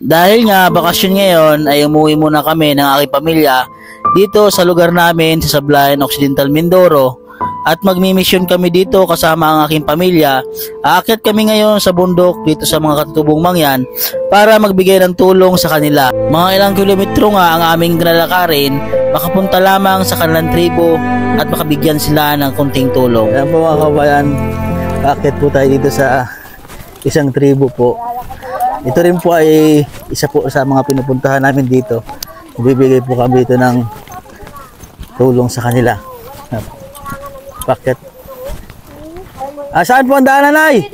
Dahil nga bakasyon ngayon ay umuwi muna kami ng aking pamilya dito sa lugar namin sa Sablayan Occidental, Mindoro, at magmimisyon kami dito kasama ang aking pamilya. Aakyat kami ngayon sa bundok dito sa mga katutubong mangyan para magbigay ng tulong sa kanila. Mga ilang kilometro nga ang aming lalakarin, makapunta lamang sa kanilang tribo at makabigyan sila ng konting tulong. Ayan po mga kabayan, aakyat po tayo dito sa isang tribo po. Ito rin po ay isa po sa mga pinupuntahan namin dito. Bibigay po kami dito ng tulong sa kanila. Bakit? Saan po ang daanan, Nay?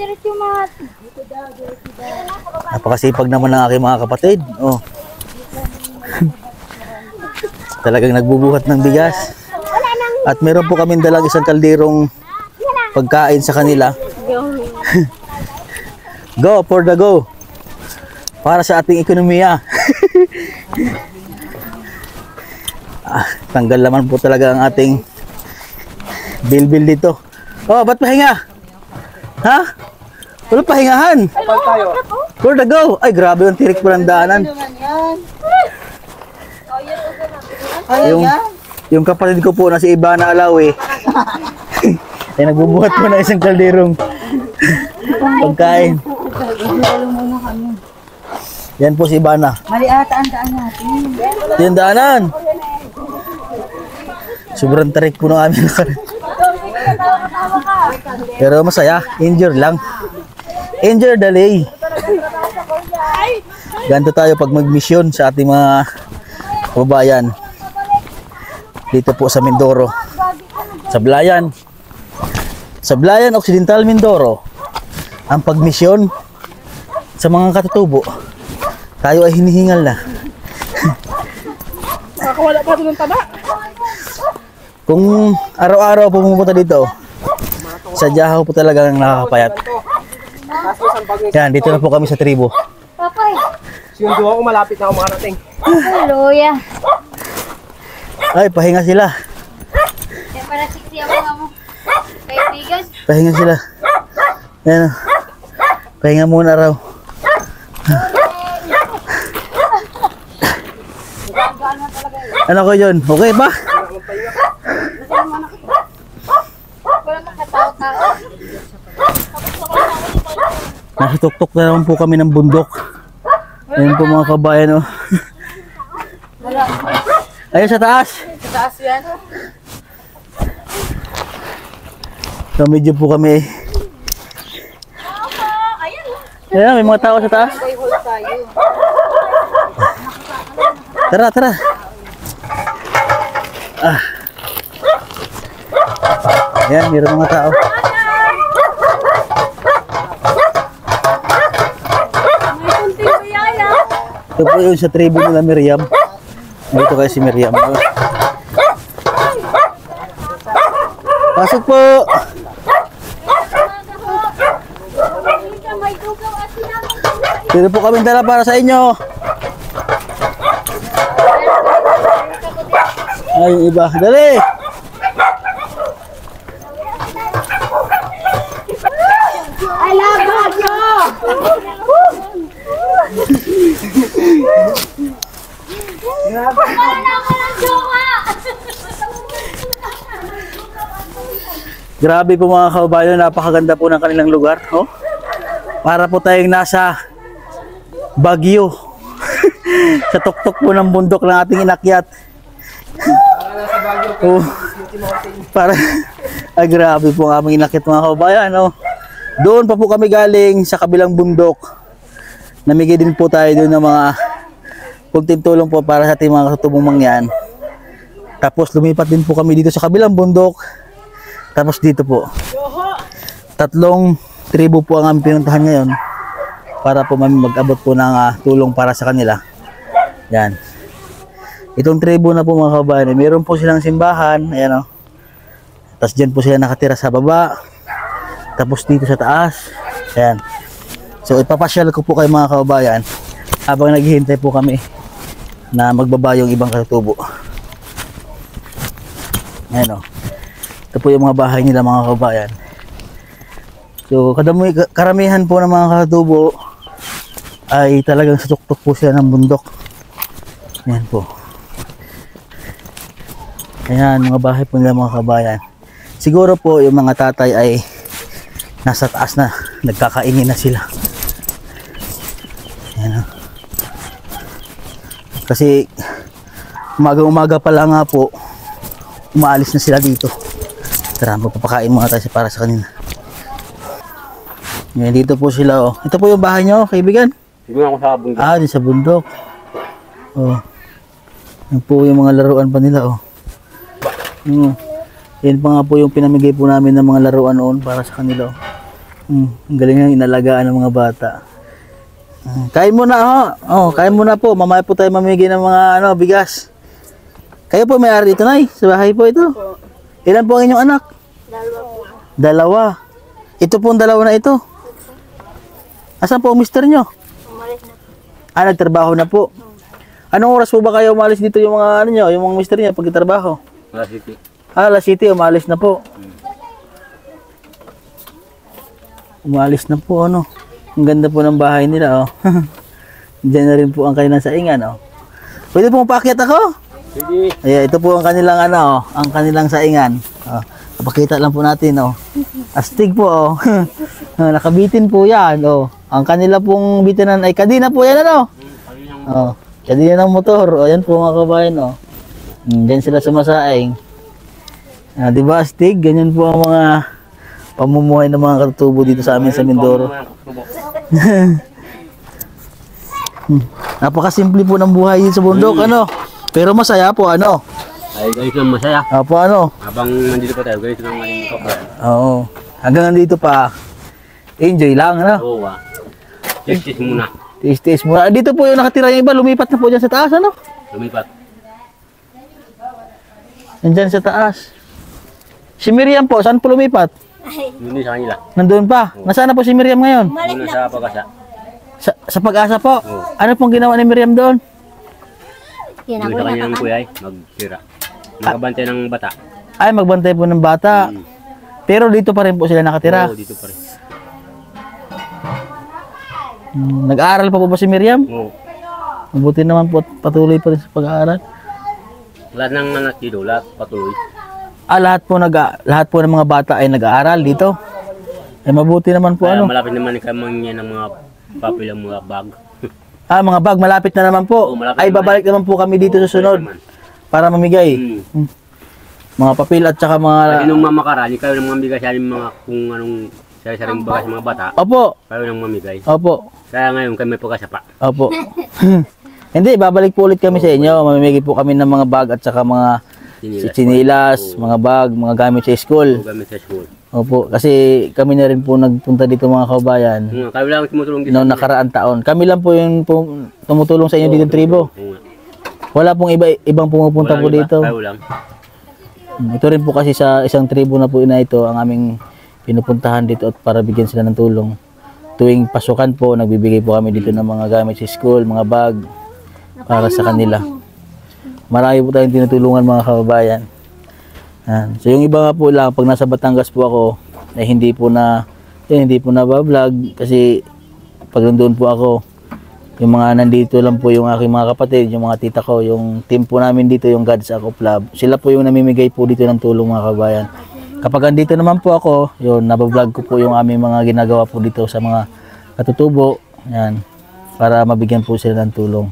Napakasipag naman ng aking mga kapatid. Oh. Talagang nagbubuhat ng bigas. At meron po kaming dalang isang kalderong pagkain sa kanila. Go for the go. Para sa ating ekonomiya. Tanggal naman po talaga ang ating bilbil dito. Oh, ba't pahinga? Ha? Wala pahingahan. For the go. Ay, grabe yung tirik po ng daanan. Yung kapatid ko po na si Ivana Alawi ay nagbubuhat po na isang kalderong pagkain. Yan po si Ivana. Mali ata ang daan natin. Yung daanan. Sobrang tarik po ng amin. Pero masaya. Injure lang. Injure delay. Ganito tayo pag mag-mission sa ating mga kababayan. Dito po sa Mindoro. Sablayan. Sablayan Occidental, Mindoro. Ang pag-mission sa mga katutubo. Tayo ay hinihingal na. Nakakawala pa ito ng taba. Kung araw-araw pumunta dito, sadya po talagang nakakapayat. Yan, dito na po kami sa tribo. Papay. Sinundo ako, malapit na ako makarating. Hallelujah. Ay, pahinga sila. Kaya para siksi ang mga mo. Kaibigan. Pahinga sila. Yan. Pahinga muna raw. Ano ko yun? Okay ba? Wala makatao-tao. Nasa tuktok na naman po kami ng bundok. Ayun po mga kabayan, oh. Ayun sa taas. Sa taas yan. So medyo po kami. Ayan, may mga tao sa taas. Tara, tara. Ayan, meron mga tao. Ito po yun sa tribo nila Miriam. Dito kayo si Miriam. Pasok po. Dito po kami dala para sa inyo. Ay, yung iba. Dali! I love you! Grabe po mga kababayan, napakaganda po ng kanilang lugar. Oh? Para po tayong nasa Baguio. Sa tuktok po ng bundok ng ating inakyat. Oh, para grabe po ang aming inakit mga kababayan, no? Doon pa po kami galing sa kabilang bundok. Namigay din po tayo doon ng mga kunting tulong po para sa ating mga katutubong mangyan. Tapos lumipat din po kami dito sa kabilang bundok. Tapos dito po. Tatlong tribo po ang aming pinuntahan ngayon para po mag-abot po ng tulong para sa kanila. Yan. Itong tribo na po mga kabayan, meron po silang simbahan, ayan o. Tapos dyan po sila nakatira sa baba. Tapos dito sa taas. Ayan. So ipapasyal ko po kay mga kababayan habang naghihintay po kami na magbaba yung ibang katutubo. Ayan o. Ito po yung mga bahay nila mga kababayan. So karamihan po ng mga katutubo ay talagang sa tuktok po sila ng bundok. Ayan po. Ayan, mga bahay po nila mga kabayan. Siguro po yung mga tatay ay nasa taas na, nagkakaingin na sila. Ayan, kasi umaga-umaga pa lang nga po, umaalis na sila dito. Tara, magpapakain muna tayo para sa kanila. Ayan, dito po sila. Oh. Ito po yung bahay nyo, kaibigan. Siguro ako sa bundok. Ah, di sa bundok. Oh. Yan po yung mga laruan pa nila, oh. Yan pa nga po yung pinamigay po namin ng mga laruan noon para sa kanila, oh. Ang galing nga inalagaan ng mga bata. Kain muna, ho. Oh, kain muna po. Mamaya po tayo mamigay ng mga bigas. Kayo po may-ari dito, Nay? Sa bahay po ito? Ilan po ang inyong anak? Dalawa. Ito po ang dalawa na ito. Asan po ang mister nyo? Umalis na. Ah, nagtrabaho na po. Anong oras po ba kayo umalis dito yung mga nyo, yung mga mister niya pagtrabaho? Wala city. Ah, Alas City, umalis na po. Umalis na po, ano. Ang ganda po ng bahay nila, oh. Diyan na rin po ang kanilang saingan, oh. Pwede pong paakyat ako? Sige. Ayan, ito po ang kanilang, oh, ang kanilang saingan. Oh, napakita lang po natin, oh. Astig po, oh. Nakabitin po yan, oh. Ang kanila pong bitinan ay kadina po yan, ano? Oh, kadina ng motor. Oh, yan po mga kabayan, oh. Diyan sila sumasaing. Ah, di ba, astig? Ganyan po ang mga pamumuhay ng mga katutubo dito sa amin sa Mindoro. Napakasimple po ng buhay dito sa bundok, ano? Pero masaya po, ano? Ay, ganito lang masaya. Apo, ano? Habang nandito pa tayo, ganito lang ngayon kabayan. Oo. Hanggang nandito pa, enjoy lang, ano? Oo, Tis muna. Tiis-tiis muna. Ah, dito po yung nakatira yung iba, lumipat na po dyan sa taas, ano? Lumipat. Nandyan sa taas. Si Miriam po, saan po lumipat? Hindi sa kanila. Nandun pa. Nasaan na po si Miriam ngayon? Muna sa pagkasa. Sa pag-asa po. Oo. Ano pong ginawa ni Miriam doon? Doon sa kanya ng kuya ay magsira. Nakabantay ng bata. Ay, magbantay po ng bata. Pero dito pa rin po sila nakatira. Oo, dito pa rin. Nag-aaral pa po ba si Miriam? Oo. Mabuti naman po at patuloy pa rin sa pag-aaral. Lahat ng anak dito, lahat patuloy. Ah, lahat po ng mga bata ay nag-aaral dito. Ay mabuti naman po, Kaya ano. malapit naman kamang niya ng mga papilang mga bag. Ah, mga bag malapit na naman po. Oo, malapit Ay naman. babalik naman po kami dito sa sunod para mamigay. Mga papel at saka mga Kasi nung mamakarani, kayo nang mamigay sa mga kung anong sari-saring bagay sa mga bata, Opo. kayo nang mamigay. Opo. Kaya ngayon kami may pagkasa pa. Opo. Hindi, babalik po ulit kami sa inyo. Mamimigay po kami ng mga bag at saka mga chinilas, mga bag, mga gamit sa school. Kami sa school. Opo, kasi kami na rin po nagpunta dito mga kabayan Kayo lang tumutulong dito. noong nakaraang taon. Kami lang po yung tumutulong sa inyo dito ng tribo. Oo nga. Wala pong ibang pumupunta Walang po iba, dito. Kayo lang. Ito rin po kasi sa isang tribo na po na ito ang aming pinupuntahan dito at para bigyan sila ng tulong. Tuwing pasukan po, nagbibigay po kami dito ng mga gamit sa school, mga bag para sa kanila. Marami po tayong tinutulungan mga kababayan. So yung iba nga po lang, pag nasa Batangas po ako, eh hindi po na ba-vlog kasi pag nandun po ako, yung mga nandito lang po yung aking mga kapatid, yung mga tita ko, yung team po namin dito, yung God's Ako Club, sila po yung namimigay po dito ng tulong mga kababayan. Kapag andito naman po ako, yun, nabablog ko po yung aming mga ginagawa po dito sa mga katutubo, yan, para mabigyan po sila ng tulong.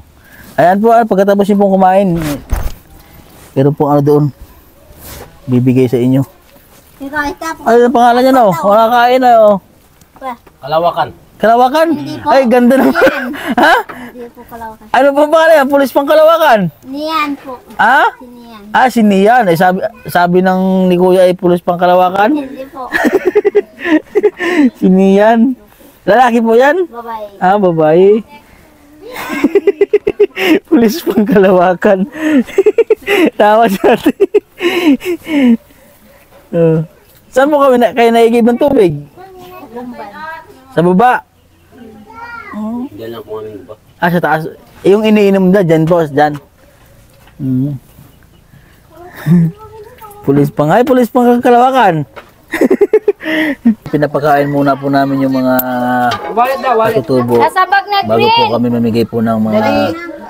Ayan po, pagkatapos yung pong kumain, meron pong ano doon, bibigay sa inyo. Ano ang pangalan niya, no? Wala kain na, oh. Kalawakan. Kalawakan? Hindi po. Ay, ganda naman. Ha? Hindi po Kalawakan. Ano po pangalan yan? Pulis pang Kalawakan? Niyan po. Ha? Niyan. Ah, si Nian. Ay, sabi ng ni Kuya ay pulis pang Kalawakan? Hindi po. Si Nian. Lalaki po yan? Babae. Ah, babae. Pulis pang Kalawakan. Tawa sa atin. Saan mo kayo naigib ng tubig? Gumban. Sa baba? Diyan lang kung ano ba. Ah, sa taas. Yung iniinom na, dyan boss, dyan. Pulis pang, ay, pulis pang Kalawakan. Pinapakain muna po namin yung mga katutubo Nasabag na bago po green. kami mamigay po ng mga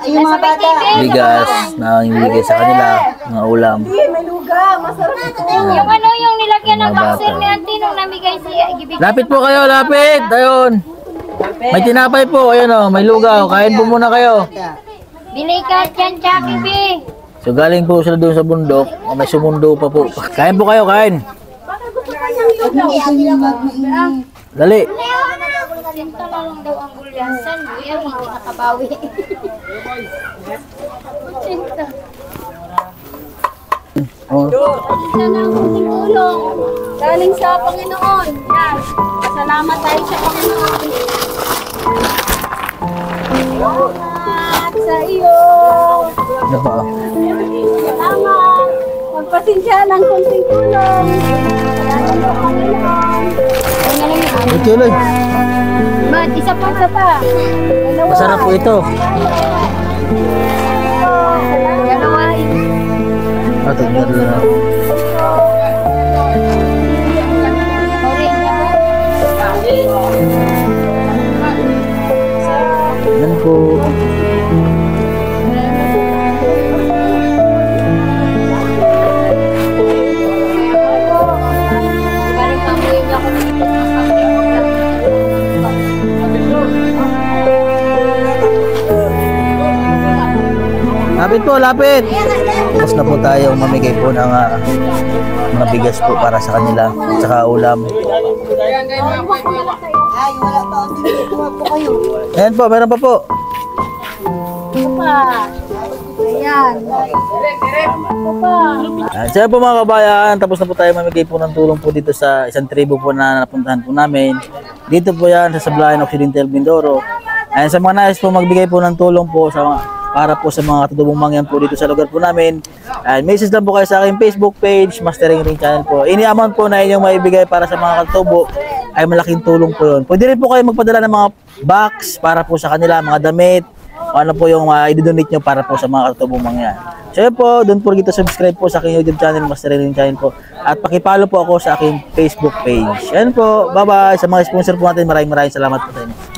Yung mga bata. bigas na ibigay sa kanila, mga ulam. Yung ano yung nilagyan ng Mga bata. vaccine ni Auntie nung namigay si Gibig. Lapit po kayo, lapit! Ayun! May tinapay po, ayun o, may lugaw. Kain po muna kayo. Binikat yan, Jackie B. So galing po sila doon sa bundok, may sumundo pa po. Kain po kayo, kain! Dali! Sinta na lang daw ang gulyasan. Kuya, hindi nakabawi. Sinta. Oh. Isa na ang kunting tulong. Galing sa Panginoon. Yan. Salamat tayo sa Panginoon. Salamat sa iyo. Ano pa? Salamat. Magpasensya ng kunting tulong. Salamat sa Panginoon. Ay, ngayon yung Ito lang. Ba't isa pa? Dalawa. Masarap po ito. Dalawa. Ah, tignan lang. Yan po. Lapit po, lapit! Tapos na po tayo mamigay po ng mga bigas po para sa kanila at saka ulam. Ayan po, meron pa po. Ayan. Siya po mga kabayan, tapos na po tayo mamigay po ng tulong po dito sa isang tribo po na napuntahan po namin. Dito po yan sa Sablayan Occidental, Mindoro. Ayan, sa mga nais po magbigay po ng tulong po para po sa mga katutubong mangyan po dito sa lugar po namin. Message lang po kayo sa aking Facebook page, Mastering Ring Channel po. Any amount po na inyong maibigay para sa mga katutubo ay malaking tulong po yun. Pwede rin po kayo magpadala ng mga box para po sa kanila, mga damit, o ano po yung i-donate nyo para po sa mga katutubong mangyan. So yun po, don't forget to subscribe po sa aking YouTube channel, Mastering Ring Channel po. At pakipollow po ako sa aking Facebook page. Yan po, bye bye. Sa mga sponsor po natin, maraming salamat po sa inyo.